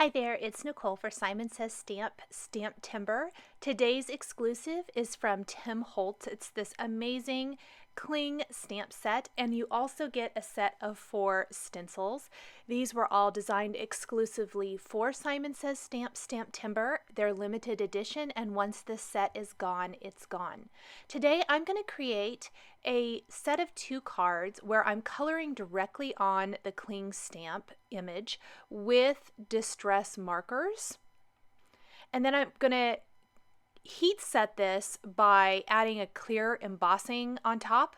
Hi there, it's Nicole for Simon Says STAMPtember. Today's exclusive is from Tim Holtz. It's this amazing cling stamp set, and you also get a set of 4 stencils. These were all designed exclusively for Simon Says STAMPtember. They're limited edition, and once this set is gone, it's gone. Today I'm going to create a set of 2 cards where I'm coloring directly on the cling stamp image with distress markers. And then I'm going to heat set this by adding a clear embossing on top.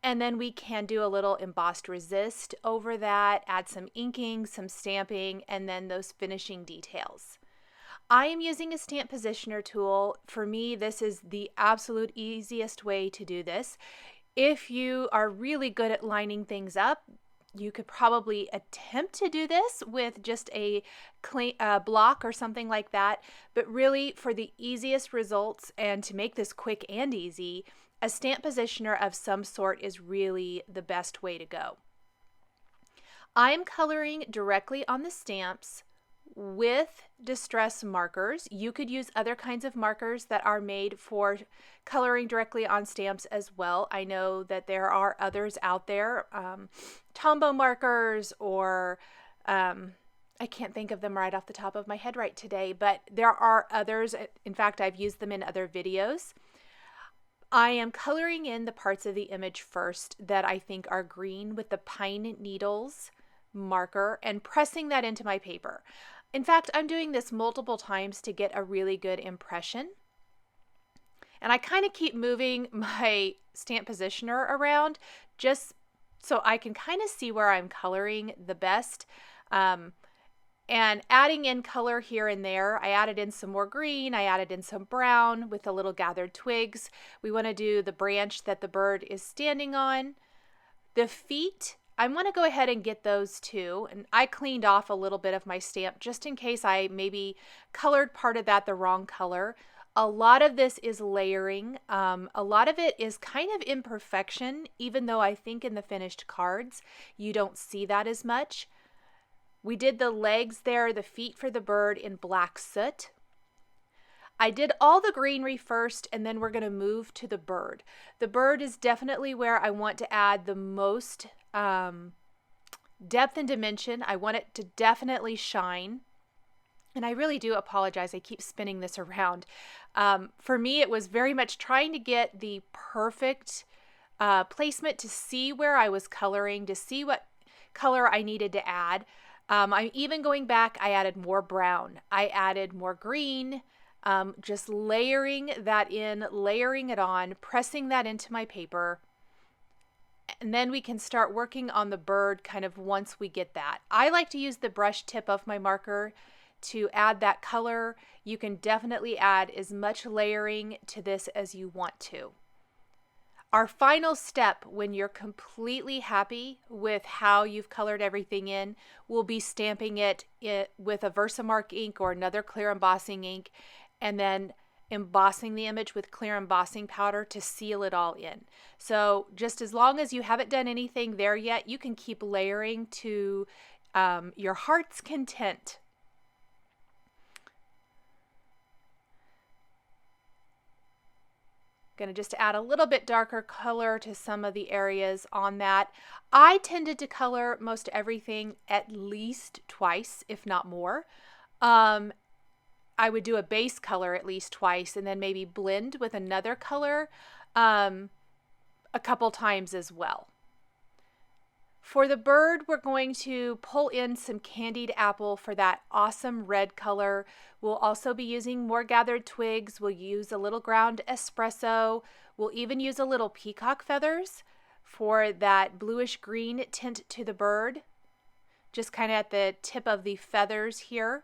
And then we can do a little embossed resist over that, add some inking, some stamping, and then those finishing details. I am using a stamp positioner tool. For me, this is the absolute easiest way to do this. If you are really good at lining things up, you could probably attempt to do this with just a block or something like that, but really for the easiest results and to make this quick and easy, a stamp positioner of some sort is really the best way to go. I am coloring directly on the stamps with distress markers. You could use other kinds of markers that are made for coloring directly on stamps as well. I know that there are others out there, Tombow markers, or I can't think of them right off the top of my head right today, but there are others. In fact, I've used them in other videos. I am coloring in the parts of the image first that I think are green with the pine needles marker and pressing that into my paper. In fact, I'm doing this multiple times to get a really good impression. And I kind of keep moving my stamp positioner around just so I can kind of see where I'm coloring the best. And adding in color here and there. I added in some more green, I added in some brown with the little gathered twigs. We want to do the branch that the bird is standing on. The feet, I want to go ahead and get those too. And I cleaned off a little bit of my stamp just in case I maybe colored part of that the wrong color. A lot of this is layering. A lot of it is kind of imperfection, even though I think in the finished cards you don't see that as much. We did the legs there, the feet for the bird in black soot. I did all the greenery first, and then we're going to move to the bird. The bird is definitely where I want to add the most depth and dimension. I want it to definitely shine. And I really do apologize. I keep spinning this around. For me, it was very much trying to get the perfect placement to see where I was coloring, to see what color I needed to add. I'm even going back, I added more brown. I added more green, just layering that in, layering it on, pressing that into my paper. And then we can start working on the bird kind of once we get that. I like to use the brush tip of my marker to add that color. You can definitely add as much layering to this as you want to. Our final step, when you're completely happy with how you've colored everything in, will be stamping it with a Versamark ink or another clear embossing ink, and then embossing the image with clear embossing powder to seal it all in. So just as long as you haven't done anything there yet, you can keep layering to your heart's content. Going to just add a little bit darker color to some of the areas on that. I tended to color most everything at least twice, if not more. I would do a base color at least twice and then maybe blend with another color a couple times as well. For the bird, we're going to pull in some candied apple for that awesome red color. We'll also be using more gathered twigs. We'll use a little ground espresso. We'll even use a little peacock feathers for that bluish green tint to the bird, just kind of at the tip of the feathers here.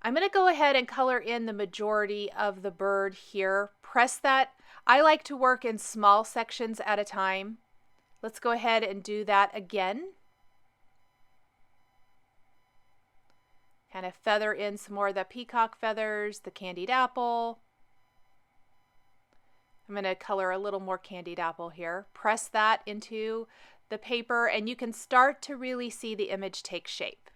I'm going to go ahead and color in the majority of the bird here. Press that. I like to work in small sections at a time. Let's go ahead and do that again. Kind of feather in some more of the peacock feathers, the candied apple. I'm going to color a little more candied apple here. Press that into the paper, and you can start to really see the image take shape.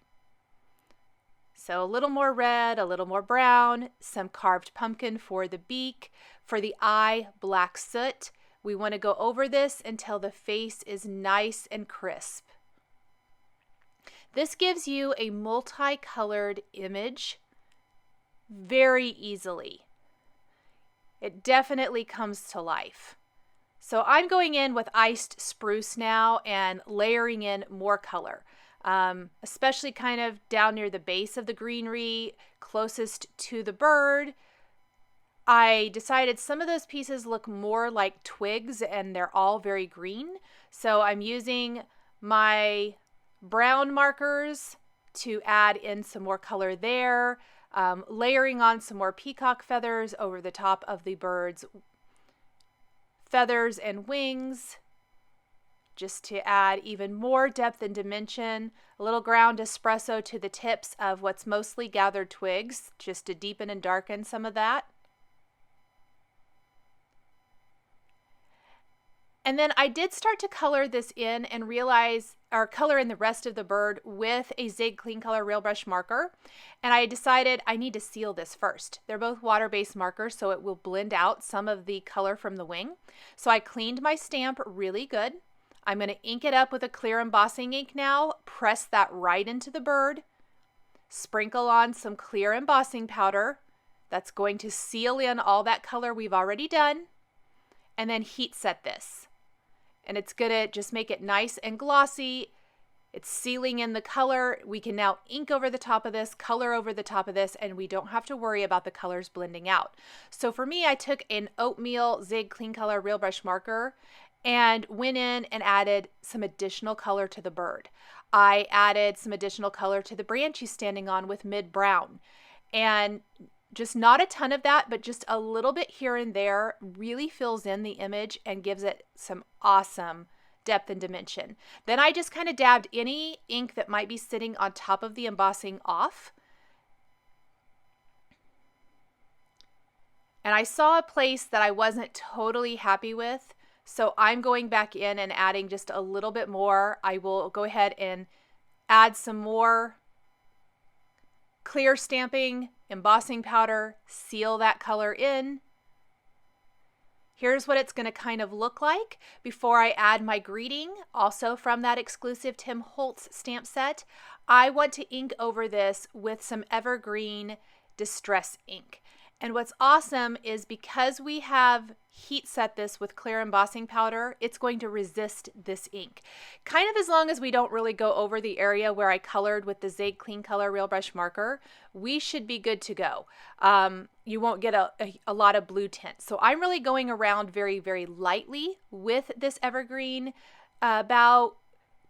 So a little more red, a little more brown, some carved pumpkin for the beak. For the eye, black soot. We want to go over this until the face is nice and crisp. This gives you a multicolored image very easily. It definitely comes to life. So I'm going in with iced spruce now and layering in more color. Especially kind of down near the base of the greenery, closest to the bird. I decided some of those pieces look more like twigs and they're all very green. So I'm using my brown markers to add in some more color there, layering on some more peacock feathers over the top of the bird's feathers and wings, just to add even more depth and dimension. A little ground espresso to the tips of what's mostly gathered twigs, just to deepen and darken some of that. And then I did start to color this in and realize, or color in the rest of the bird with a Zig Clean Color Real Brush marker. And I decided I need to seal this first. They're both water-based markers, so it will blend out some of the color from the wing. So I cleaned my stamp really good. I'm going to ink it up with a clear embossing ink now, press that right into the bird, sprinkle on some clear embossing powder. That's going to seal in all that color we've already done, and then heat set this. And it's going to just make it nice and glossy. It's sealing in the color. We can now ink over the top of this, color over the top of this, and we don't have to worry about the colors blending out. So for me, I took an oatmeal Zig Clean Color Real Brush marker and went in and added some additional color to the bird. I added some additional color to the branch he's standing on with mid brown. And just not a ton of that, but just a little bit here and there really fills in the image and gives it some awesome depth and dimension. Then I just kind of dabbed any ink that might be sitting on top of the embossing off. And I saw a place that I wasn't totally happy with, so I'm going back in and adding just a little bit more. I will go ahead and add some more clear stamping, embossing powder, seal that color in. Here's what it's going to kind of look like before I add my greeting, also from that exclusive Tim Holtz stamp set. I want to ink over this with some Evergreen Distress ink. And what's awesome is because we have heat set this with clear embossing powder, it's going to resist this ink. Kind of as long as we don't really go over the area where I colored with the Zig Clean Color Real Brush marker, we should be good to go. You won't get a lot of blue tint. So I'm really going around very, very lightly with this Evergreen BOUGH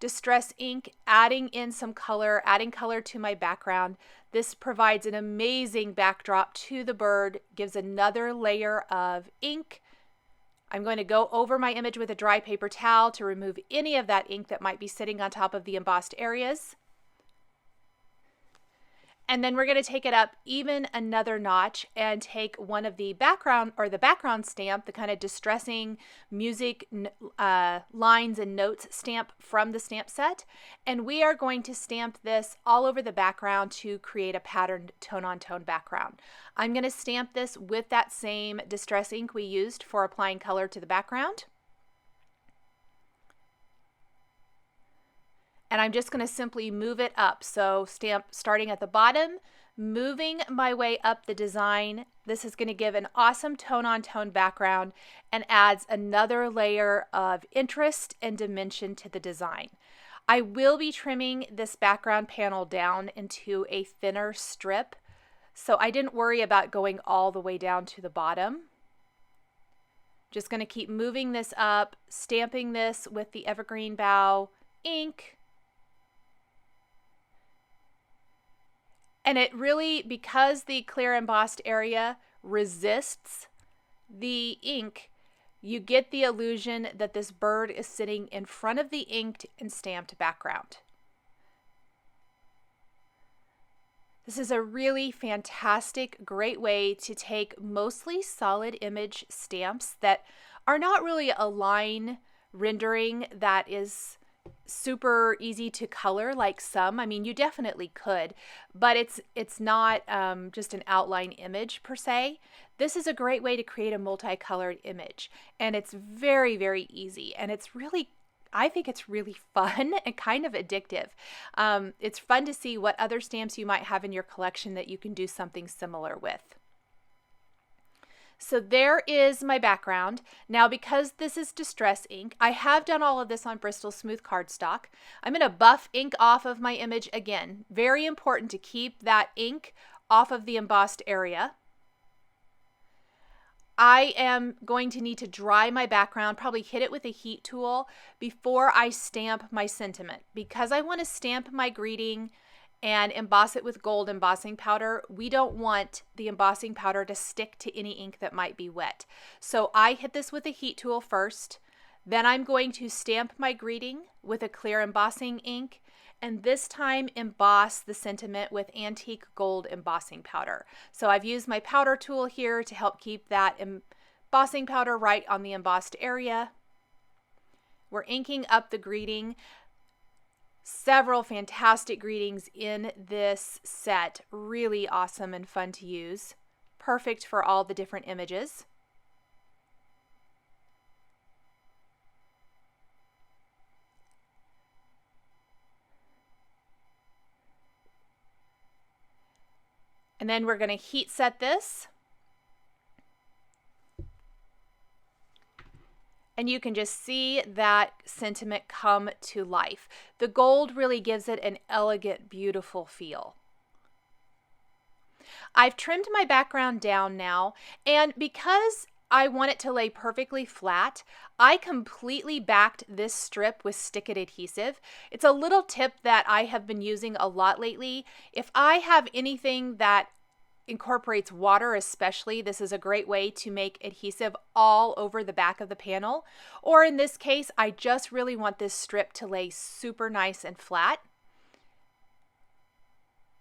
Distress ink, adding in some color, adding color to my background. This provides an amazing backdrop to the bird, gives another layer of ink. I'm going to go over my image with a dry paper towel to remove any of that ink that might be sitting on top of the embossed areas. And then we're going to take it up even another notch and take one of the background stamp, the kind of distressing music lines and notes stamp from the stamp set. And we are going to stamp this all over the background to create a patterned tone-on-tone background. I'm going to stamp this with that same distress ink we used for applying color to the background. And I'm just going to simply move it up. So stamp starting at the bottom, moving my way up the design. This is going to give an awesome tone-on-tone background and adds another layer of interest and dimension to the design. I will be trimming this background panel down into a thinner strip, so I didn't worry about going all the way down to the bottom. Just going to keep moving this up, stamping this with the Evergreen BOUGH ink. And it really, because the clear embossed area resists the ink, you get the illusion that this bird is sitting in front of the inked and stamped background. This is a really fantastic, great way to take mostly solid image stamps that are not really a line rendering that is super easy to color like some. I mean, you definitely could, but it's not just an outline image per se. This is a great way to create a multicolored image, and it's very, very easy, and it's really, I think it's really fun and kind of addictive. It's fun to see what other stamps you might have in your collection that you can do something similar with. So there is my background. Now, because this is distress ink, I have done all of this on Bristol Smooth cardstock. I'm going to buff ink off of my image again. Very important to keep that ink off of the embossed area. I am going to need to dry my background, probably hit it with a heat tool before I stamp my sentiment. Because I want to stamp my greeting and emboss it with gold embossing powder, we don't want the embossing powder to stick to any ink that might be wet. So I hit this with a heat tool first, then I'm going to stamp my greeting with a clear embossing ink, and this time emboss the sentiment with antique gold embossing powder. So I've used my powder tool here to help keep that embossing powder right on the embossed area. We're inking up the greeting. Several fantastic greetings in this set. Really awesome and fun to use. Perfect for all the different images. And then we're going to heat set this. And you can just see that sentiment come to life. The gold really gives it an elegant, beautiful feel. I've trimmed my background down now, and because I want it to lay perfectly flat, I completely backed this strip with stick-it adhesive. It's a little tip that I have been using a lot lately. If I have anything that incorporates water, especially, this is a great way to make adhesive all over the back of the panel. Or in this case, I just really want this strip to lay super nice and flat.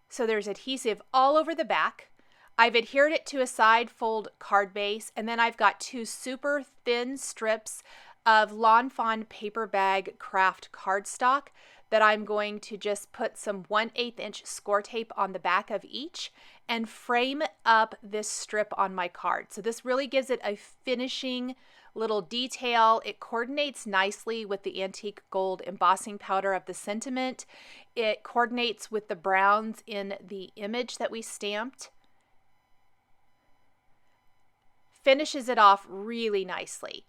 So there's adhesive all over the back. I've adhered it to a side fold card base, and then I've got two super thin strips of Lawn Fawn paper bag craft cardstock that I'm going to just put some 1/8 inch score tape on the back of each and frame up this strip on my card. So this really gives it a finishing little detail. It coordinates nicely with the antique gold embossing powder of the sentiment. It coordinates with the browns in the image that we stamped. Finishes it off really nicely.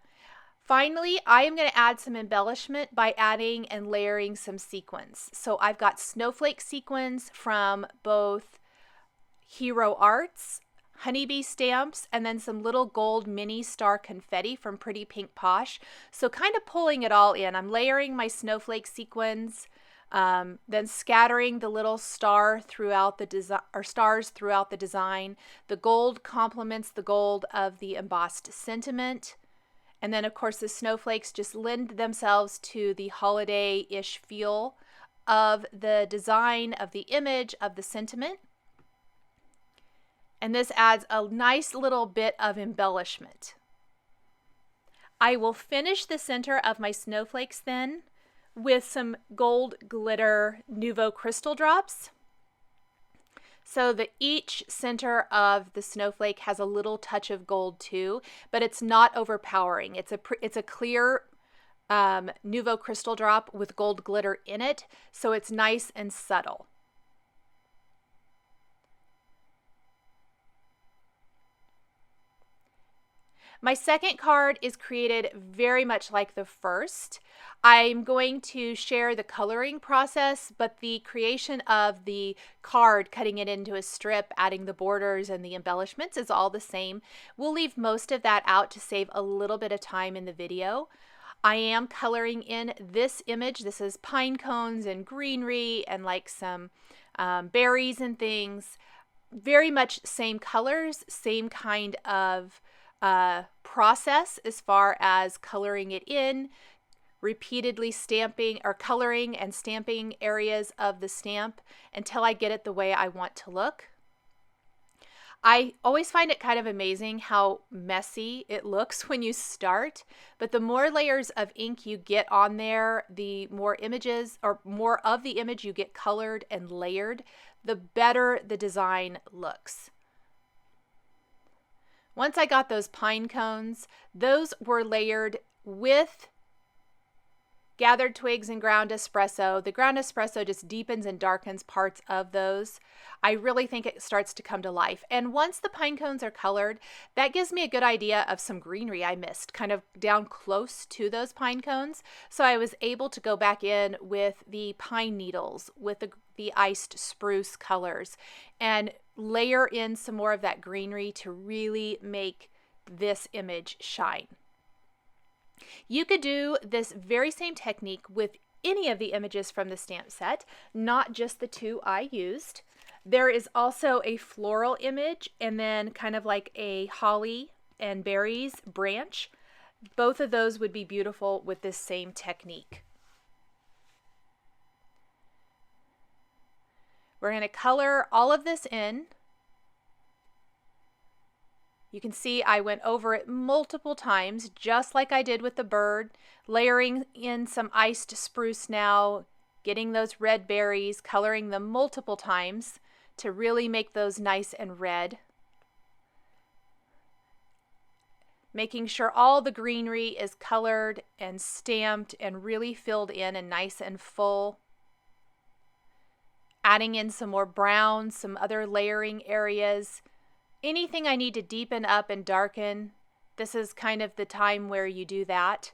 Finally, I am going to add some embellishment by adding and layering some sequins. So I've got snowflake sequins from both Hero Arts, Honeybee Stamps, and then some little gold mini star confetti from Pretty Pink Posh. So kind of pulling it all in. I'm layering my snowflake sequins, then scattering the little star throughout the design, or stars throughout the design. The gold complements the gold of the embossed sentiment. And then, of course, the snowflakes just lend themselves to the holiday-ish feel of the design of the image of the sentiment. And this adds a nice little bit of embellishment. I will finish the center of my snowflakes then with some gold glitter Nouveau Crystal drops, so that each center of the snowflake has a little touch of gold too, but it's not overpowering. It's a clear Nouveau Crystal drop with gold glitter in it, so it's nice and subtle. My second card is created very much like the first. I'm going to share the coloring process, but the creation of the card, cutting it into a strip, adding the borders and the embellishments is all the same. We'll leave most of that out to save a little bit of time in the video. I am coloring in this image. This is pine cones and greenery and like some berries and things. Very much same colors, same kind of process as far as coloring it in, repeatedly stamping or coloring and stamping areas of the stamp until I get it the way I want to look. I always find it kind of amazing how messy it looks when you start, but the more layers of ink you get on there, the more images or more of the image you get colored and layered, the better the design looks. Once I got those pine cones, those were layered with gathered twigs and ground espresso. The ground espresso just deepens and darkens parts of those. I really think it starts to come to life. And once the pine cones are colored, that gives me a good idea of some greenery I missed, kind of down close to those pine cones. So I was able to go back in with the pine needles, with the iced spruce colors, and layer in some more of that greenery to really make this image shine. You could do this very same technique with any of the images from the stamp set, not just the two I used. There is also a floral image and then kind of like a holly and berries branch. Both of those would be beautiful with this same technique. We're going to color all of this in. You can see I went over it multiple times, just like I did with the bird, layering in some iced spruce now, getting those red berries, coloring them multiple times to really make those nice and red. Making sure all the greenery is colored and stamped and really filled in and nice and full. Adding in some more brown, some other layering areas. Anything I need to deepen up and darken, this is kind of the time where you do that.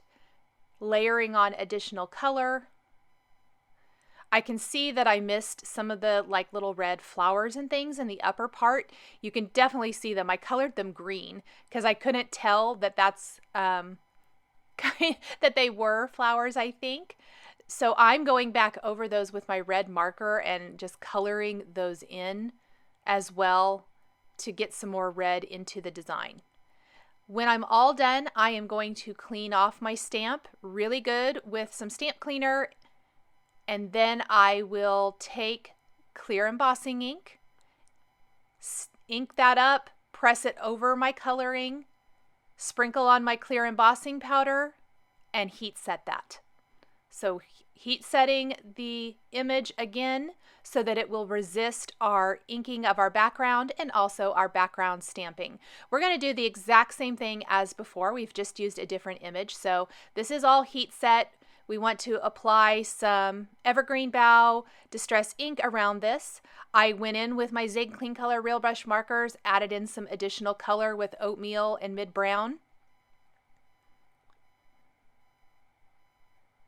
Layering on additional color. I can see that I missed some of the like little red flowers and things in the upper part. You can definitely see them. I colored them green because I couldn't tell that that's that they were flowers, I think. So I'm going back over those with my red marker and just coloring those in as well to get some more red into the design. When I'm all done, I am going to clean off my stamp really good with some stamp cleaner, and then I will take clear embossing ink, ink that up, press it over my coloring, sprinkle on my clear embossing powder, and heat set that. So heat setting the image again so that it will resist our inking of our background and also our background stamping. We're going to do the exact same thing as before. We've just used a different image. So this is all heat set. We want to apply some evergreen BOUGH distress ink around this. I went in with my Zig Clean Color Real Brush markers, added in some additional color with oatmeal and mid brown.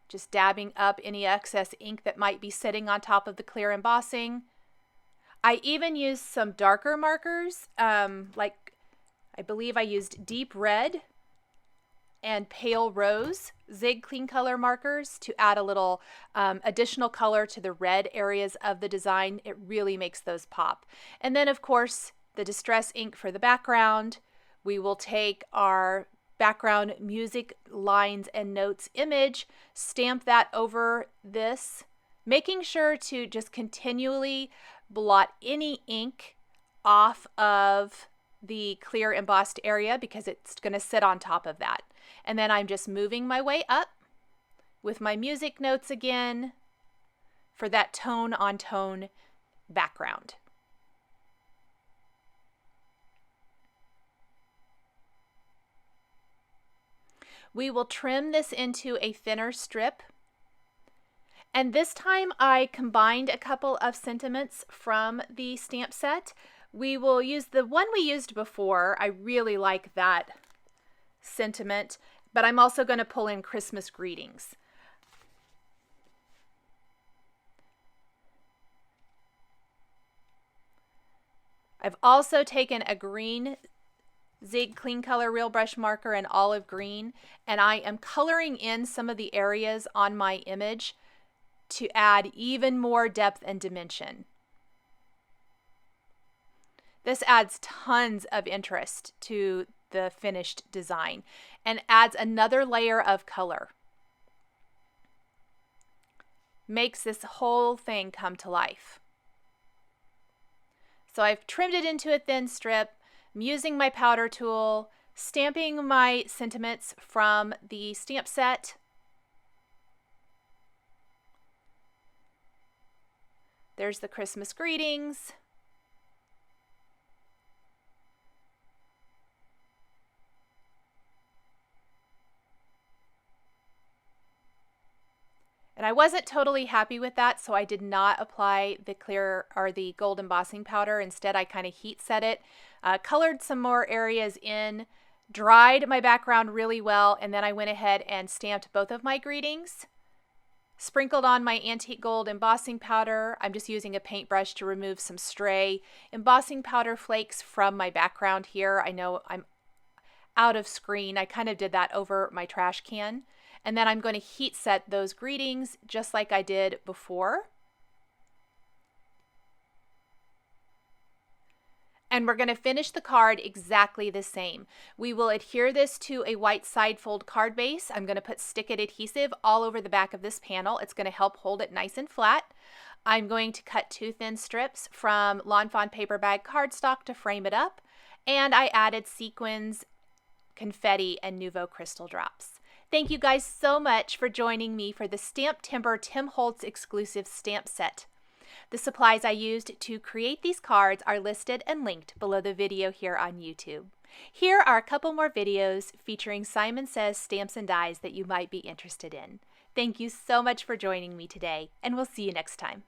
Just dabbing up any excess ink that might be sitting on top of the clear embossing. I even used some darker markers, like I believe I used deep red and pale rose Zig Clean Color markers to add a little additional color to the red areas of the design. It really makes those pop. And then of course the distress ink for the background. We will take our background music lines and notes image, stamp that over this, making sure to just continually blot any ink off of the clear embossed area because it's going to sit on top of that. And then I'm just moving my way up with my music notes again for that tone on tone background. We will trim this into a thinner strip. And this time I combined a couple of sentiments from the stamp set. We will use the one we used before. I really like that sentiment, but I'm also going to pull in Christmas greetings. I've also taken a green Zig Clean Color Real Brush marker and olive green, and I am coloring in some of the areas on my image to add even more depth and dimension. This adds tons of interest to the finished design and adds another layer of color. Makes this whole thing come to life. So I've trimmed it into a thin strip. I'm using my powder tool, stamping my sentiments from the stamp set. There's the Christmas greetings. And I wasn't totally happy with that, so I did not apply the clear or the gold embossing powder. Instead, I kind of heat set it, colored some more areas in, dried my background really well, and then I went ahead and stamped both of my greetings. Sprinkled on my antique gold embossing powder. I'm just using a paintbrush to remove some stray embossing powder flakes from my background here. I know I'm out of screen. I kind of did that over my trash can. And then I'm going to heat set those greetings just like I did before. And we're going to finish the card exactly the same. We will adhere this to a white side fold card base. I'm going to put stick-it adhesive all over the back of this panel. It's going to help hold it nice and flat. I'm going to cut 2 thin strips from Lawn Fawn paper bag cardstock to frame it up. And I added sequins, confetti, and Nouveau crystal drops. Thank you guys so much for joining me for the STAMPtember Tim Holtz exclusive stamp set. The supplies I used to create these cards are listed and linked below the video here on YouTube. Here are a couple more videos featuring Simon Says stamps and dies that you might be interested in. Thank you so much for joining me today, and we'll see you next time.